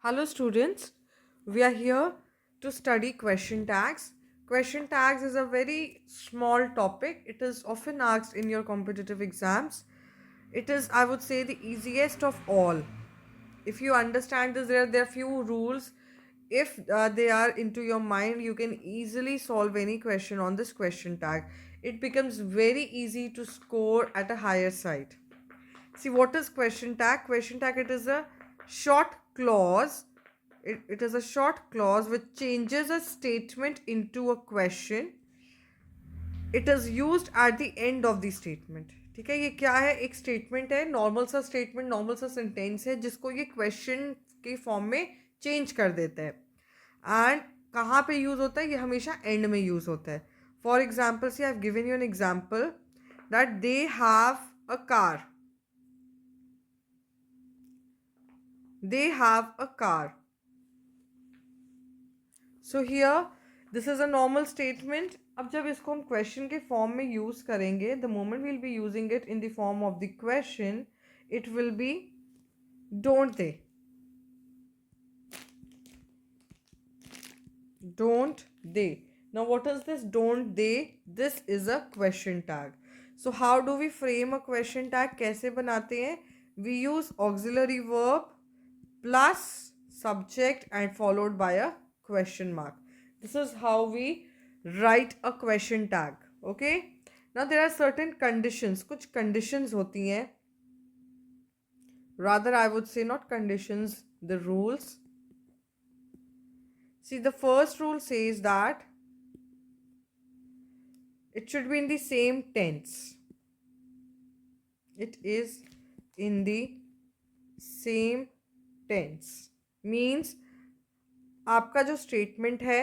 Hello students, we are here to study question tags. Question tags is a very small topic. It is often asked in your competitive exams. It is, I would say, the easiest of all. If you understand this, there are few rules. If they are into your mind, you can easily solve any question on this question tag. It becomes very easy to score at a higher side. See, what is question tag? Question tag, it is a short clause. It is a short clause which changes a statement into a question. It is used at the end of the statement. ठीक है, ये क्या है? एक statement है, normal सा statement, normal सा sentence है जिसको ये क्वेश्चन के फॉर्म में चेंज कर देता है. एंड कहाँ पे यूज़ होता है? ये हमेशा एंड में यूज़ होता है. For example see I have given you an example that they have a car. They have a car. So here this is a normal statement. अब जब इसको हम क्वेश्चन के फॉर्म में यूज करेंगे, the moment will be using it in the form of the question, it will be don't they. Don't they. Now what is this don't they? This is a question tag. So how do we frame a question tag? कैसे बनाते हैं? We use auxiliary verb plus subject and followed by a question mark. This is how we write a question tag. Okay. Now there are certain conditions. कुछ conditions होती हैं. Rather I would say not conditions, the rules. See, the first rule says that it should be in the same tense. It is in the same tense. Means आपका जो statement है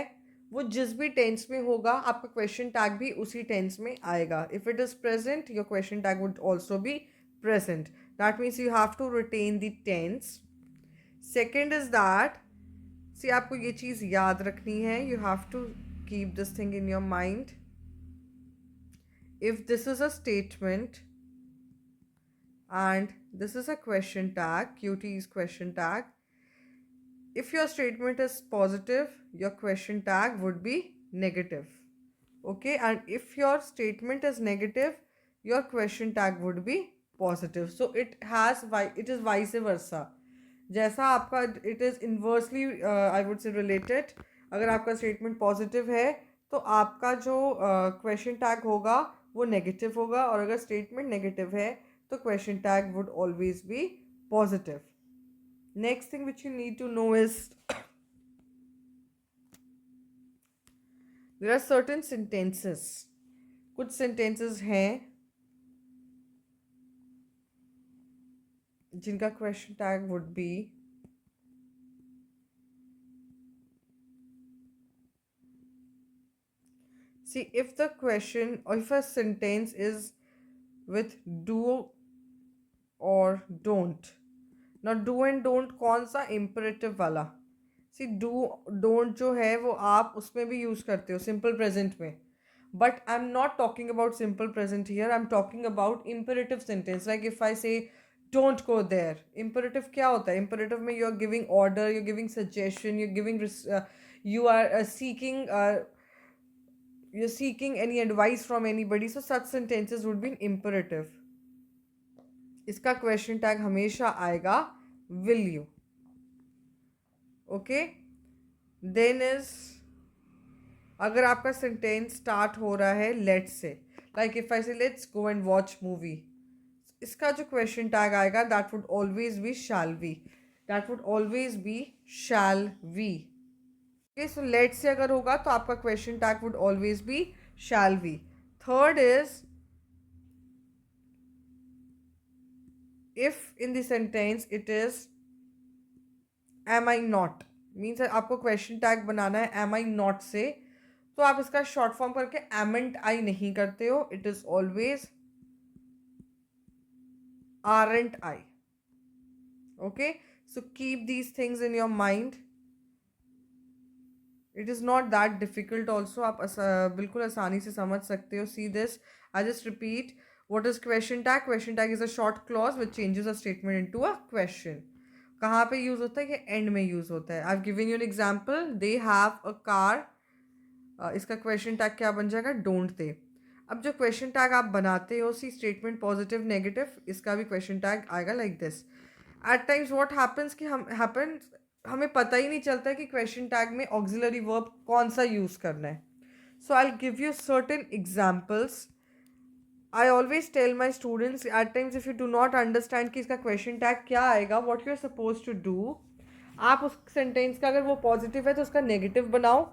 वो जिस भी tense में होगा, आपका क्वेश्चन टैग भी उसी टेंस में आएगा. If it is present, your question tag would also be present. That means you have to retain the tense. Second is that, see आपको ये चीज़ याद रखनी है. You have to keep this thing in your mind. If this is a statement and this is a question tag, QT is question tag. If your statement is positive, your question tag would be negative. Okay, and if your statement is negative, your question tag would be positive. So it is vice versa. जैसा आपका it is inversely I would say related. अगर आपका statement positive है तो आपका जो question tag होगा वो negative होगा, और अगर statement negative है तो question tag would always be positive. Next thing which you need to know is there are certain sentences. कुछ sentences हैं जिनका question tag would be see, if the question or if a sentence is with do और don't. Now do and don't कौन सा imperative वाला? See, do don't जो है वो आप उसमें भी यूज़ करते हो simple present में. But I'm not talking about simple present here. I'm talking about imperative sentence. Like if I say don't go there. Imperative क्या होता है? Imperative में you're giving order, you're giving suggestion, you are you're seeking any advice from anybody. So such sentences would be an imperative. इसका question tag हमेशा आएगा will you. Okay, then is अगर आपका sentence start हो रहा है let's say, like if I say let's go and watch movie, इसका जो क्वेश्चन टैग आएगा that would always be shall we. That would always be shall we. Okay, so let's say अगर होगा तो आपका question tag would always be shall we. Third is if in the sentence it is am I not, means आपको question tag बनाना है am I not से, तो आप इसका शॉर्ट फॉर्म करके amn't I नहीं करते हो. It is always aren't I. Okay, so keep these things in your mind. It is not that difficult also. आप बिल्कुल आसानी से समझ सकते हो. See this, I just repeat. What is question tag? Question tag is a short clause which changes a statement into a question. कहाँ पे use होता है कि एंड में यूज़ होता है. आई have given you an example. They have a car. इसका question tag क्या बन जाएगा? Don't they. अब जो क्वेश्चन टैग आप बनाते हो, सी स्टेटमेंट पॉजिटिव नेगेटिव, इसका भी क्वेश्चन टैग आएगा like this. At times what happens कि हमें पता ही नहीं चलता कि क्वेश्चन टैग में ऑक्सिलरी वर्ब कौन सा यूज़ करना है. So I will give you certain examples. I always tell my students at times if you do not understand कि इसका क्वेश्चन टैग क्या आएगा, what you are supposed to do, आप उस सेंटेंस का अगर वो पॉजिटिव है तो उसका नेगेटिव बनाओ,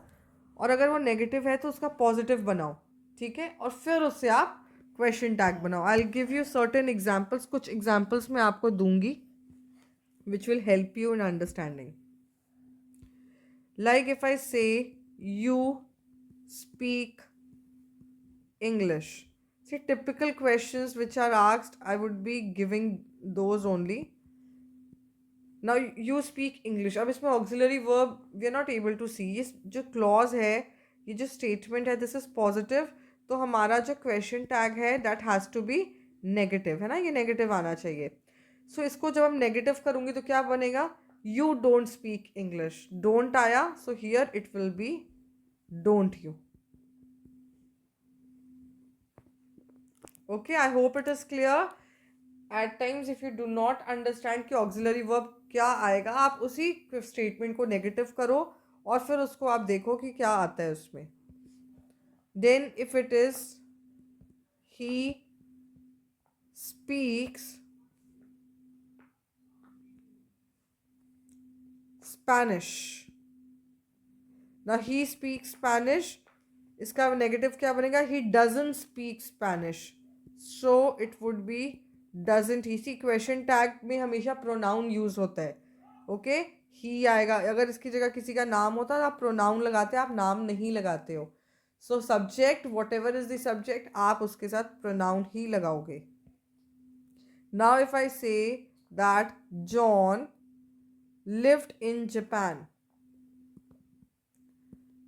और अगर वो नेगेटिव है तो उसका पॉजिटिव बनाओ. ठीक है, और फिर उससे आप क्वेश्चन टैग बनाओ. I will give you certain examples. कुछ एग्जाम्पल्स मैं आपको दूंगी which will help you in understanding. Like if I say you speak English. See, typical questions which are asked, I would be giving those only. Now, you speak English. अब इसमें auxiliary verb we are not able to see. ये जो clause है, ये जो statement है, this is positive. तो हमारा जो question tag है, that has to be negative, है ना? ये negative आना चाहिए. So इसको जब हम negative करूँगी तो क्या बनेगा? You don't speak English. Don't आया, so here it will be don't you. Okay, I hope it is clear. At times if you do not understand कि auxiliary verb क्या आएगा, आप उसी statement को negative करो और फिर उसको आप देखो कि क्या आता है उसमें. Then if it is he speaks Spanish. Now he speaks Spanish. इसका नेगेटिव क्या बनेगा? He doesn't speak Spanish. So it would be doesn't. इसी क्वेश्चन टैग में हमेशा प्रोनाउन यूज होता है. ओके, ही आएगा. अगर इसकी जगह किसी का नाम होता है तो आप प्रोनाउन लगाते हैं, आप नाम नहीं लगाते हो. So subject, what ever is the subject, आप उसके साथ प्रोनाउन ही लगाओगे. Now if I say that John lived in Japan.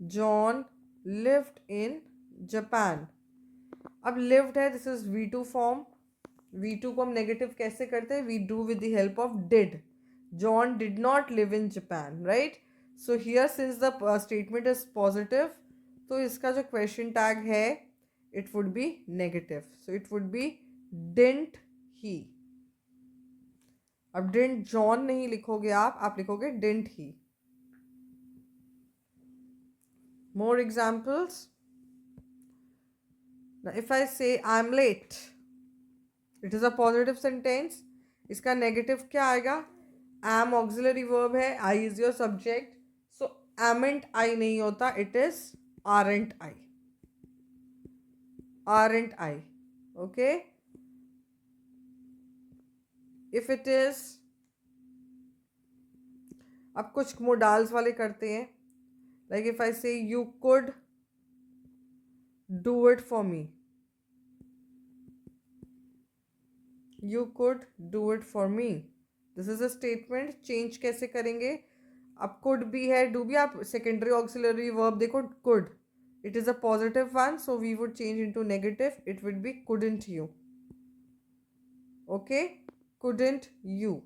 John lived in Japan. अब lived है, this is V2 form. V2 को हम नेगेटिव कैसे करते हैं? We do with the help of did. John did not live in Japan, right? So here since the statement is positive, तो इसका जो question tag है it would be negative. So it would be didn't he. अब didn't John नहीं लिखोगे आप लिखोगे didn't he. More examples. Now if I say I'm late, it is a positive sentence. इसका negative क्या आएगा? Am auxiliary verb है, I is your subject. So amn't I नहीं होता, it is aren't I. Aren't I. Okay. If it is, अब कुछ modals वाले करते हैं. Like if I say you could do it for me. You could do it for me. This is a statement. Change कैसे करेंगे? अब could भी है, do भी. आप secondary auxiliary verb देखो, could. It is a positive one, so we would change into negative. It would be couldn't you. Okay? Couldn't you.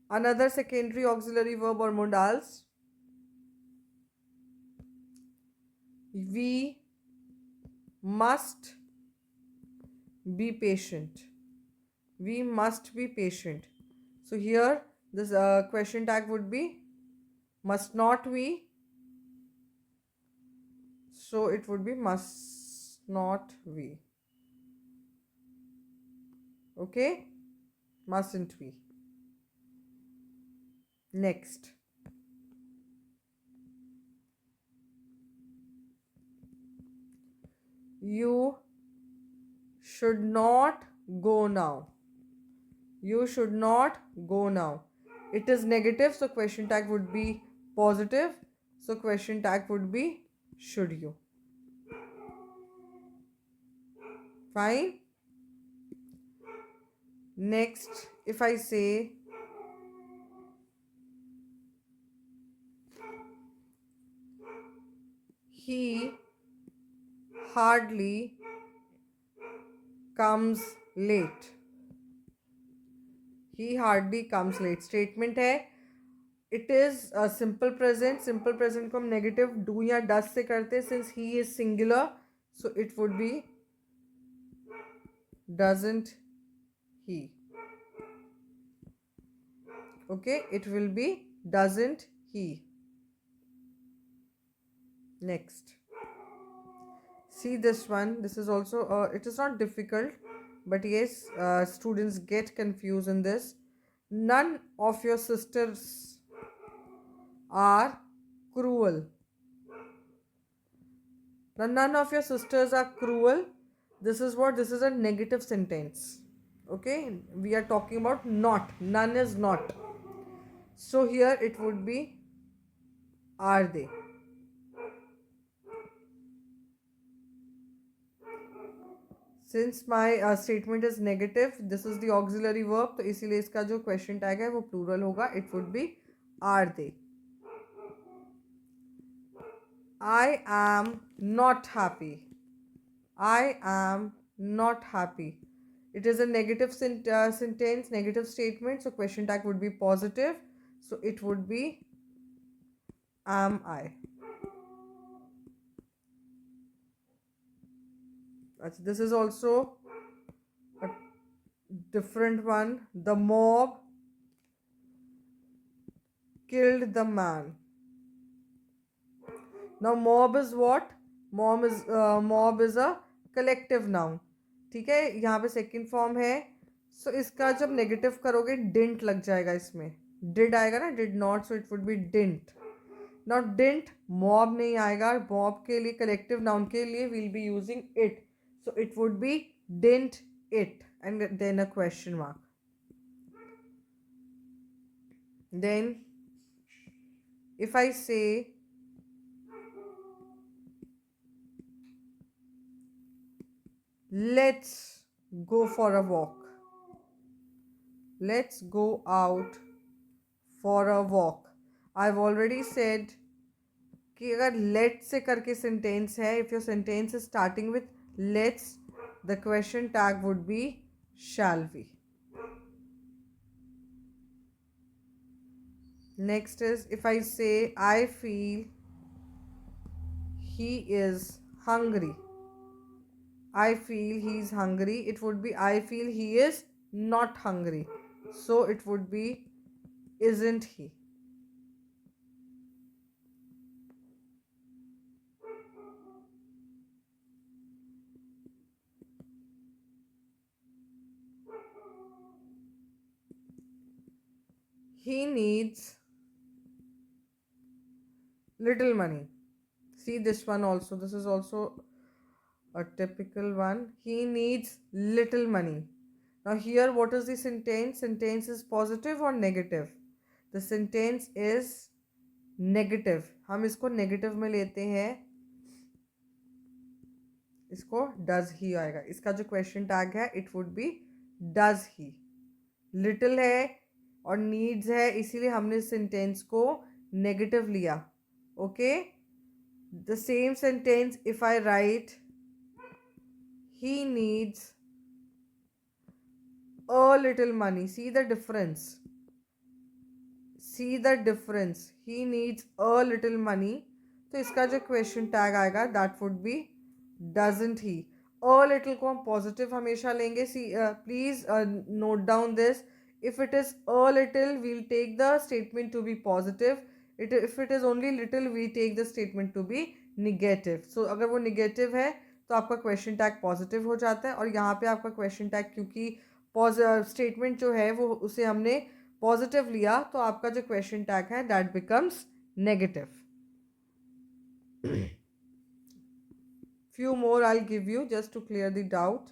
Another secondary auxiliary verb or modals. We must be patient. We must be patient. So here this question tag would be must not we. So it would be must not we. Okay, mustn't we. Next, you should not go now. You should not go now. It is negative, so question tag would be positive. So question tag would be should you. Fine. Next, if I say he hardly comes late. he hardly comes late. Statement है, it is a simple present. Simple present को हम negative do या does से करते, since he is singular, so it would be doesn't he. Okay, it will be doesn't he. Next, see this one. This is also it is not difficult, but yes, students get confused in this. None of your sisters are cruel. Now, none of your sisters are cruel. This is what? This is a negative sentence. Okay, we are talking about not. None is not. So here it would be are they. Since my statement is negative, this is the auxiliary verb, तो इसीलिए इसका जो question tag है वो plural होगा. It would be are they. I am not happy. I am not happy. It is a negative sentence, negative statement. So question tag would be positive. So it would be am I. This is also a different one. The mob killed the man. Now mob is what? Mob is a collective noun. ठीक है, यहाँ पे second form है. सो इसका जब negative करोगे didn't लग जाएगा इसमें. डिड आएगा ना, did not, so it would be didn't. Not didn't, mob नहीं आएगा. मॉब के लिए, कलेक्टिव नाउन के लिए will be using it. So it would be didn't it and then a question mark. Then if I say let's go for a walk, let's go out for a walk. I've already said कि अगर let से करके sentence है, if your sentence is starting with let's, the question tag would be shall we. Next is if I say I feel he is hungry, I feel he is hungry, it would be I feel he is not hungry. So it would be isn't he. He needs little money. See this one also. This is also a typical one. He needs little money. Now here what is the sentence? Sentence is positive or negative? The sentence is negative. हम इसको negative में लेते हैं. इसको does he आएगा. इसका जो question tag है it would be does he. Little है और needs है, इसीलिए हमने sentence को negative लिया. Okay? The same sentence if I write he needs a little money. See the difference. See the difference. He needs a little money. तो इसका जो question tag आएगा that would be doesn't he. A little को हम positive हमेशा लेंगे. See, please note down this. If it is a little, we'll take the statement to be positive. If it is only little, we take the statement to be negative. So अगर वो negative है तो आपका question tag positive हो जाता है. और यहाँ पे आपका question tag क्योंकि statement जो है वो उसे हमने positive लिया, तो आपका जो question tag है that becomes negative. Few more I'll give you just to clear the doubt.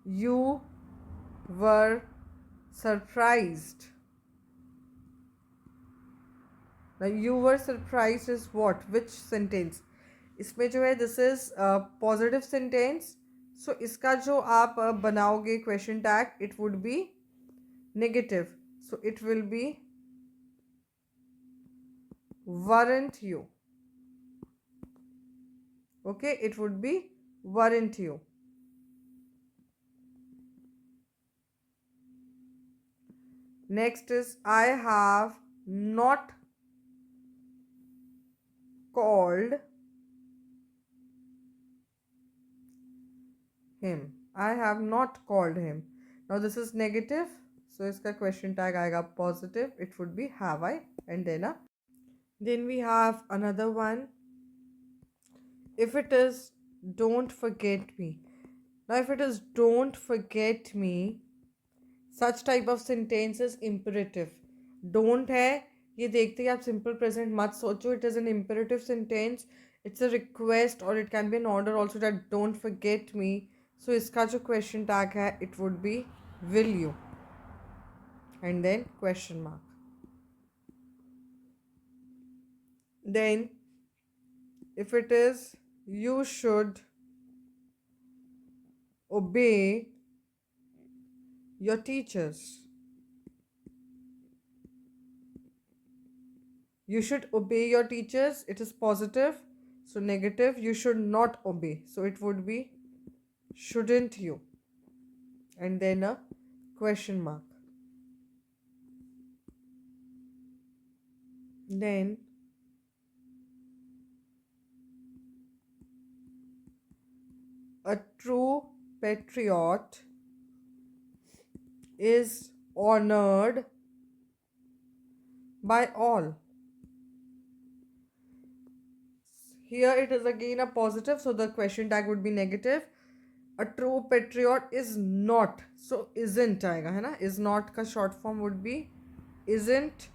You were surprised. Now you were surprised is what? Which sentence? इसमें जो है this is a positive sentence. So इसका जो आप बनाओगे question tag it would be negative. So it will be weren't you. Okay, it would be weren't you? Next is I have not called him. I have not called him. Now this is negative. So iska question tag aega positive. It would be have I and then a. Then we have another one. If it is don't forget me. Now if it is don't forget me, such type of sentence is imperative. Don't है ये देखते ही आप simple present मत सोचो. It is an imperative sentence. It's a request or it can be an order also that don't forget me. So इसका जो question tag है it would be will you and then question mark. Then if it is you should obey your teachers. You should obey your teachers. It is positive. So negative, you should not obey. So it would be shouldn't you? And then a question mark. Then a true patriot is honored by all. Here it is again a positive, so the question tag would be negative. A true patriot is not, so isn't आएगा है ना. Is not का short form would be isn't.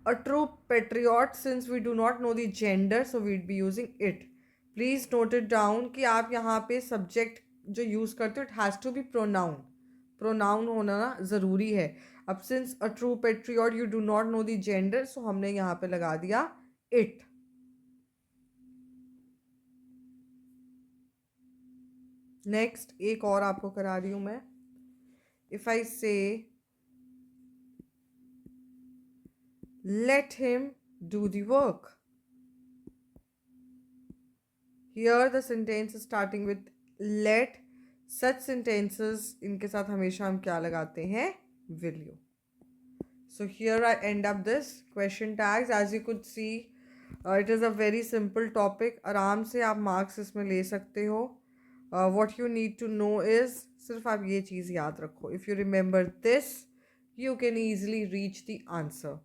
A true patriot, since we do not know the gender, so we'd be using it. Please note it down कि आप यहाँ पे subject जो use करते हो it has to be pronoun. Pronoun होना ना ज़रूरी है. अब since a true patriot you do not know the gender, so हमने यहाँ पे लगा दिया it. Next एक और आपको करा रही हूँ मैं. If I say let him do the work. Here the sentence is starting with let. Such sentences इनके साथ हमेशा हम क्या लगाते हैं? Will you. So here I end up this question tags. As you could see, it is a very simple topic. आराम से आप marks इसमें ले सकते हो. What you need to know is सिर्फ आप ये चीज़ याद रखो. If you remember this, you can easily reach the answer.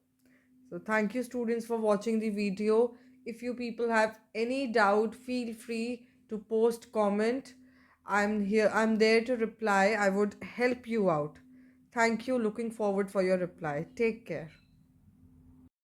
So thank you students for watching the video. If you people have any doubt, feel free to post comment. I'm there to reply. I would help you out. Thank you. Looking forward for your reply. Take care.